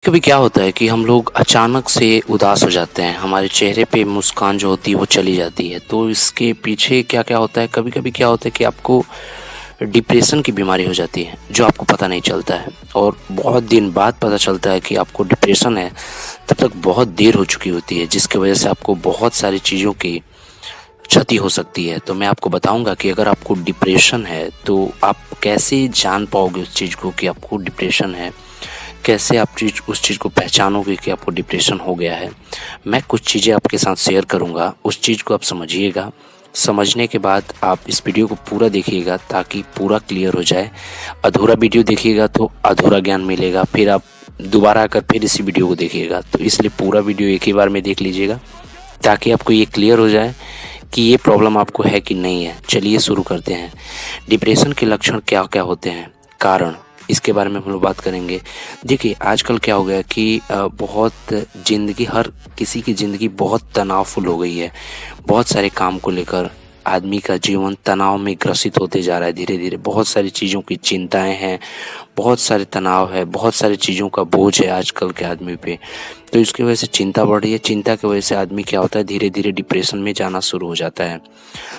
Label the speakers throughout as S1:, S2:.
S1: कभी क्या होता है कि हम लोग अचानक से उदास हो जाते हैं, हमारे चेहरे पे मुस्कान जो होती है वो चली जाती है। तो इसके पीछे क्या-क्या होता है, कभी-कभी क्या होता है कि आपको डिप्रेशन की बीमारी हो जाती है, जो आपको पता नहीं चलता है और बहुत दिन बाद पता चलता है कि आपको डिप्रेशन है, तब तक बहुत देर हो चुकी होती है, जिसकी वजह से आपको बहुत सारी चीज़ों की क्षति हो सकती है। तो मैं आपको बताऊँगा कि अगर आपको डिप्रेशन है, तो आप कैसे जान पाओगे उस चीज़ को कि आपको डिप्रेशन है? कैसे आप उस चीज़ को पहचानोगे कि आपको डिप्रेशन हो गया है। मैं कुछ चीज़ें आपके साथ शेयर करूँगा, उस चीज़ को आप समझिएगा। समझने के बाद आप इस वीडियो को पूरा देखिएगा ताकि पूरा क्लियर हो जाए। अधूरा वीडियो देखिएगा तो अधूरा ज्ञान मिलेगा, फिर आप दोबारा आकर फिर इसी वीडियो को देखिएगा। तो इसलिए पूरा वीडियो एक ही बार में देख लीजिएगा ताकि आपको ये क्लियर हो जाए कि ये प्रॉब्लम आपको है कि नहीं है। चलिए शुरू करते हैं। डिप्रेशन के लक्षण क्या-क्या होते हैं? कारण, इसके बारे में हम लोग बात करेंगे। देखिए आजकल क्या हो गया कि बहुत ज़िंदगी, हर किसी की ज़िंदगी बहुत तनावफुल हो गई है। बहुत सारे काम को लेकर आदमी का जीवन तनाव में ग्रसित होते जा रहा है धीरे-धीरे। बहुत सारी चीज़ों की चिंताएँ हैं, बहुत सारे तनाव है, बहुत सारी चीज़ों का बोझ है आजकल के आदमी पे। तो इसकी वजह से चिंता बढ़ रही है। चिंता की वजह से आदमी क्या होता है, धीरे-धीरे डिप्रेशन में जाना शुरू हो जाता है।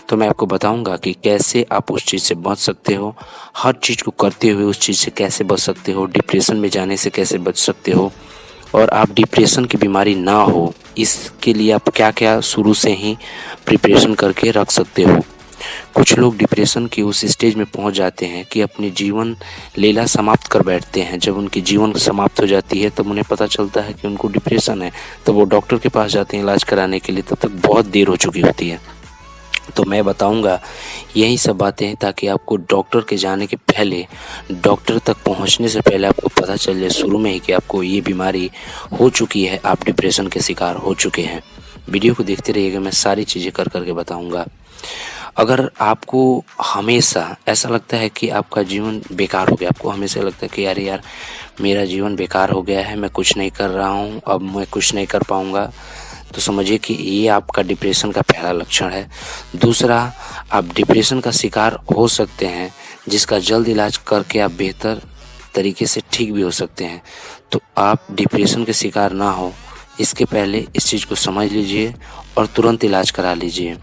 S1: तो मैं आपको बताऊँगा कि कैसे आप उस चीज़ से बच सकते हो, हर चीज़ को करते हुए उस चीज़ से कैसे बच सकते हो, डिप्रेशन में जाने से कैसे बच सकते हो और आप डिप्रेशन की बीमारी ना हो, इसके लिए आप क्या-क्या शुरू से ही प्रिपरेशन करके रख सकते हो। कुछ लोग डिप्रेशन की उस स्टेज में पहुंच जाते हैं कि अपनी जीवन लीला समाप्त कर बैठते हैं। जब उनकी जीवन समाप्त हो जाती है तब उन्हें पता चलता है कि उनको डिप्रेशन है, तो वो डॉक्टर के पास जाते हैं इलाज कराने के लिए, तब तक बहुत देर हो चुकी होती है। तो मैं बताऊंगा यही सब बातें ताकि आपको डॉक्टर के जाने के पहले, डॉक्टर तक पहुंचने से पहले आपको पता चल जाए शुरू में ही कि आपको ये बीमारी हो चुकी है, आप डिप्रेशन के शिकार हो चुके हैं। वीडियो को देखते रहिएगा, मैं सारी चीज़ें कर करके बताऊंगा। अगर आपको हमेशा ऐसा लगता है कि आपका जीवन बेकार हो गया, आपको हमेशा लगता है कि अरे यार मेरा जीवन बेकार हो गया है, मैं कुछ नहीं कर रहा हूँ, अब मैं कुछ नहीं कर पाऊँगा, तो समझिए कि ये आपका डिप्रेशन का पहला लक्षण है। दूसरा, आप डिप्रेशन का शिकार हो सकते हैं, जिसका जल्द इलाज करके आप बेहतर तरीके से ठीक भी हो सकते हैं। तो आप डिप्रेशन के शिकार ना हो, इसके पहले इस चीज़ को समझ लीजिए और तुरंत इलाज करा लीजिए।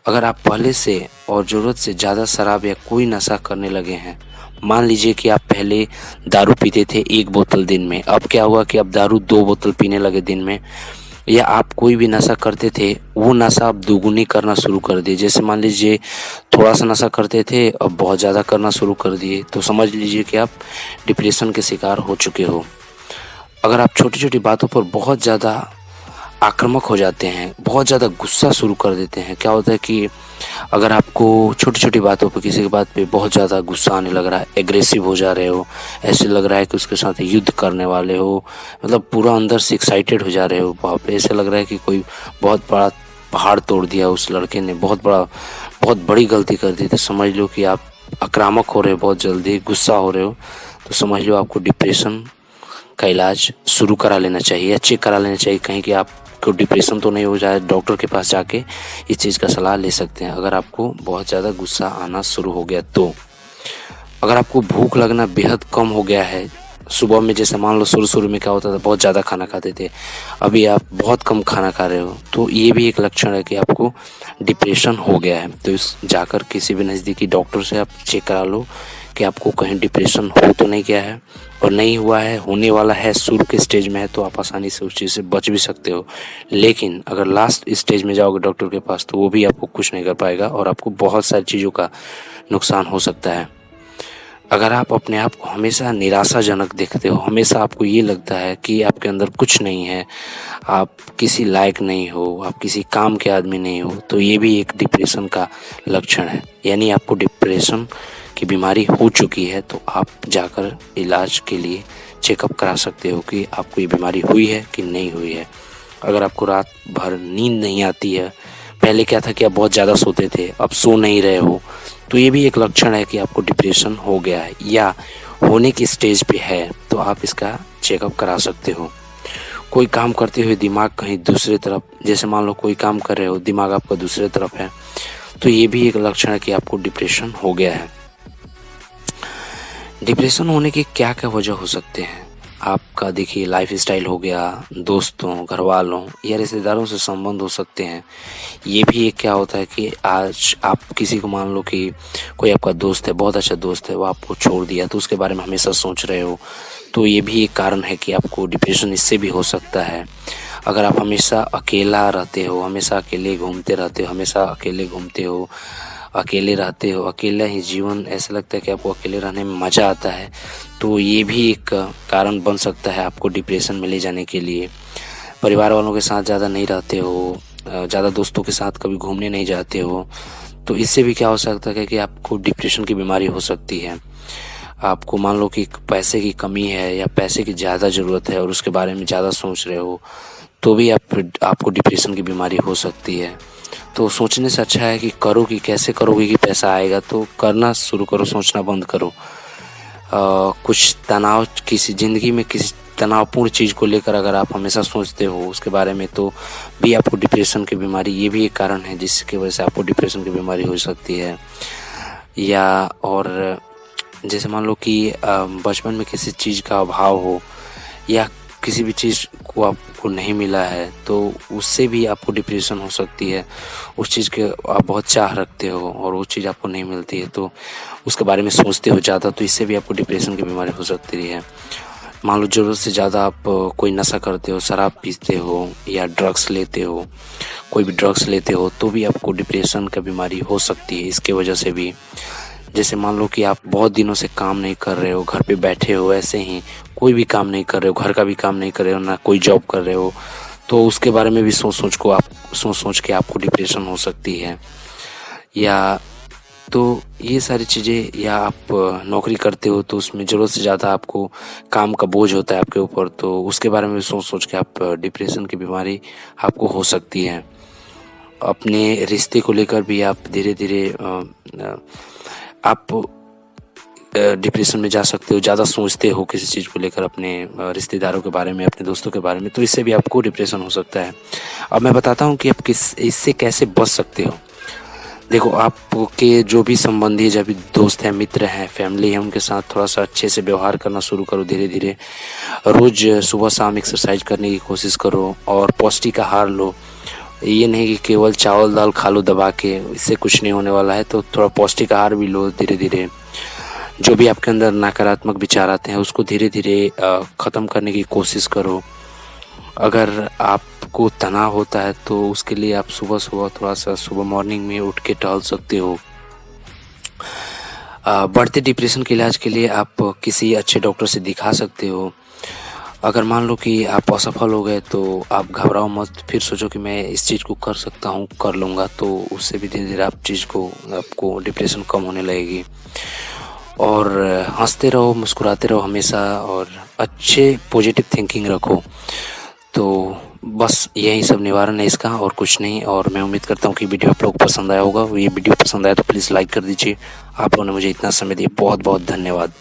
S1: अगर आप पहले से और ज़रूरत से ज़्यादा शराब या कोई नशा करने लगे हैं, मान लीजिए कि आप पहले दारू पीते थे 1 बोतल दिन में, अब क्या हुआ कि आप दारू 2 बोतल पीने लगे दिन में, या आप कोई भी नशा करते थे, वो नशा आप दोगुनी करना शुरू कर दिए। जैसे मान लीजिए थोड़ा-सा नशा करते थे, अब बहुत ज़्यादा करना शुरू कर दिए, तो समझ लीजिए कि आप डिप्रेशन के शिकार हो चुके हो। अगर आप छोटी-छोटी बातों पर बहुत ज़्यादा आक्रामक हो जाते हैं, बहुत ज़्यादा गुस्सा शुरू कर देते हैं, क्या होता है कि अगर आपको छोटी-छोटी बातों पे, किसी की बात पे बहुत ज़्यादा गुस्सा आने लग रहा है, एग्रेसिव हो जा रहे हो, ऐसे लग रहा है कि उसके साथ युद्ध करने वाले हो, मतलब पूरा अंदर से एक्साइटेड हो जा रहे हो, वहाँ पे ऐसे लग रहा है कि कोई बहुत बड़ा पहाड़ तोड़ दिया उस लड़के ने, बहुत बड़ी गलती कर दी, तो समझ लो कि आप आक्रामक हो रहे हो, बहुत जल्दी गुस्सा हो रहे हो, तो समझ लो आपको डिप्रेशन का इलाज शुरू करा लेना चाहिए या चेक करा लेना चाहिए कहीं कि आपको डिप्रेशन तो नहीं हो जाए। डॉक्टर के पास जाके इस चीज़ का सलाह ले सकते हैं अगर आपको बहुत ज़्यादा गुस्सा आना शुरू हो गया तो। अगर आपको भूख लगना बेहद कम हो गया है, सुबह में जैसे मान लो शुरू-शुरू में क्या होता था, बहुत ज़्यादा खाना खाते थे, अभी आप बहुत कम खाना खा रहे हो, तो ये भी एक लक्षण है कि आपको डिप्रेशन हो गया है। तो इस जाकर किसी भी नज़दीकी डॉक्टर से आप चेक करा लो कि आपको कहीं डिप्रेशन हो तो नहीं गया है, और नहीं हुआ है, होने वाला है, शुरू के स्टेज में है, तो आप आसानी से उस चीज़ से बच भी सकते हो। लेकिन अगर लास्ट स्टेज में जाओगे डॉक्टर के पास, तो वो भी आपको कुछ नहीं कर पाएगा और आपको बहुत सारी चीज़ों का नुकसान हो सकता है। अगर आप अपने आप को हमेशा निराशाजनक देखते हो, हमेशा आपको ये लगता है कि आपके अंदर कुछ नहीं है, आप किसी लायक नहीं हो, आप किसी काम के आदमी नहीं हो, तो ये भी एक डिप्रेशन का लक्षण है। यानी आपको डिप्रेशन की बीमारी हो चुकी है, तो आप जाकर इलाज के लिए चेकअप करा सकते हो कि आपको ये बीमारी हुई है कि नहीं हुई है। अगर आपको रात भर नींद नहीं आती है, पहले क्या था कि आप बहुत ज़्यादा सोते थे, अब सो नहीं रहे हो, तो ये भी एक लक्षण है कि आपको डिप्रेशन हो गया है या होने की स्टेज पे है, तो आप इसका चेकअप करा सकते हो। कोई काम करते हुए दिमाग कहीं दूसरे तरफ, जैसे मान लो कोई काम कर रहे हो, दिमाग आपका दूसरे तरफ है, तो ये भी एक लक्षण है कि आपको डिप्रेशन हो गया है। डिप्रेशन होने के क्या-क्या वजह हो सकते हैं? आपका देखिए लाइफ़स्टाइल हो गया, दोस्तों, घरवालों या रिश्तेदारों से संबंध हो सकते हैं। ये भी एक क्या होता है कि आज आप किसी को मान लो कि कोई आपका दोस्त है, बहुत अच्छा दोस्त है, वो आपको छोड़ दिया तो उसके बारे में हमेशा सोच रहे हो। तो ये भी एक कारण है कि आपको डिप्रेशन इससे भी हो सकता है। अगर आप हमेशा अकेला रहते हो, हमेशा अकेले घूमते रहते हो, हमेशा अकेले घूमते हो, अकेले रहते हो, अकेला ही जीवन ऐसा लगता है कि आपको अकेले रहने में मज़ा आता है, तो ये भी एक कारण बन सकता है आपको डिप्रेशन में ले जाने के लिए। परिवार वालों के साथ ज़्यादा नहीं रहते हो, ज़्यादा दोस्तों के साथ कभी घूमने नहीं जाते हो, तो इससे भी क्या हो सकता है कि आपको डिप्रेशन की बीमारी हो सकती है। आपको मान लो कि पैसे की कमी है या पैसे की ज़्यादा ज़रूरत है और उसके बारे में ज़्यादा सोच रहे हो, तो भी आपको डिप्रेशन की बीमारी हो सकती है। तो सोचने से अच्छा है कि करो कि कैसे करोगे कि पैसा आएगा, तो करना शुरू करो, सोचना बंद करो। कुछ तनाव किसी ज़िंदगी में किसी तनावपूर्ण चीज़ को लेकर अगर आप हमेशा सोचते हो उसके बारे में, तो भी आपको डिप्रेशन की बीमारी, ये भी एक कारण है जिसकी वजह से आपको डिप्रेशन की बीमारी हो सकती है। या और जैसे मान लो कि बचपन में किसी चीज़ का अभाव हो या किसी भी चीज़ को आपको नहीं मिला है, तो उससे भी आपको डिप्रेशन हो सकती है। उस चीज़ के आप बहुत चाह रखते हो और वो चीज़ आपको नहीं मिलती है, तो उसके बारे में सोचते हो ज़्यादा, तो इससे भी आपको डिप्रेशन की बीमारी हो सकती है। मान लो ज़रूरत से ज़्यादा आप कोई नशा करते हो, शराब पीते हो या ड्रग्स लेते हो, कोई भी ड्रग्स लेते हो, तो भी आपको डिप्रेशन का बीमारी हो सकती है इसके वजह से भी। जैसे मान लो कि आप बहुत दिनों से काम नहीं कर रहे हो, घर पे बैठे हो, ऐसे ही कोई भी काम नहीं कर रहे हो, घर का भी काम नहीं कर रहे हो, ना कोई जॉब कर रहे हो, तो उसके बारे में भी सोच के आपको डिप्रेशन हो सकती है। या तो ये सारी चीज़ें, या आप नौकरी करते हो तो उसमें ज़रूरत से ज़्यादा आपको काम का बोझ होता है आपके ऊपर, तो उसके बारे में भी सोच के आप डिप्रेशन की बीमारी आपको हो सकती है। अपने रिश्ते को लेकर भी आप धीरे-धीरे आप डिप्रेशन में जा सकते हो, ज़्यादा सोचते हो किसी चीज़ को लेकर, अपने रिश्तेदारों के बारे में, अपने दोस्तों के बारे में, तो इससे भी आपको डिप्रेशन हो सकता है। अब मैं बताता हूँ कि आप इससे कैसे बच सकते हो। देखो, आपके जो भी संबंधी, जब भी दोस्त हैं, मित्र हैं, फैमिली है, उनके साथ थोड़ा-सा अच्छे से व्यवहार करना शुरू करो धीरे-धीरे। रोज़ सुबह-शाम एक्सरसाइज करने की कोशिश करो और पौष्टिक आहार लो। ये नहीं कि केवल चावल-दाल खा लो दबा के, इससे कुछ नहीं होने वाला है, तो थोड़ा पौष्टिक आहार भी लो धीरे-धीरे। जो भी आपके अंदर नकारात्मक विचार आते हैं उसको धीरे-धीरे ख़त्म करने की कोशिश करो। अगर आपको तनाव होता है तो उसके लिए आप सुबह-सुबह थोड़ा-सा सुबह मॉर्निंग में उठ के टहल सकते हो। बढ़ते डिप्रेशन के इलाज के लिए आप किसी अच्छे डॉक्टर से दिखा सकते हो। अगर मान लो कि आप असफल हो गए तो आप घबराओ मत, फिर सोचो कि मैं इस चीज़ को कर सकता हूँ, कर लूँगा, तो उससे भी धीरे-धीरे आपको डिप्रेशन कम होने लगेगी। और हँसते रहो, मुस्कुराते रहो हमेशा और अच्छे पॉजिटिव थिंकिंग रखो। तो बस यही सब निवारण है इसका, और कुछ नहीं। और मैं उम्मीद करता हूँ कि वीडियो आप लोग को पसंद आया होगा। ये वीडियो पसंद आया तो प्लीज़ लाइक कर दीजिए। आप लोगों ने मुझे इतना समय दिया, बहुत-बहुत धन्यवाद।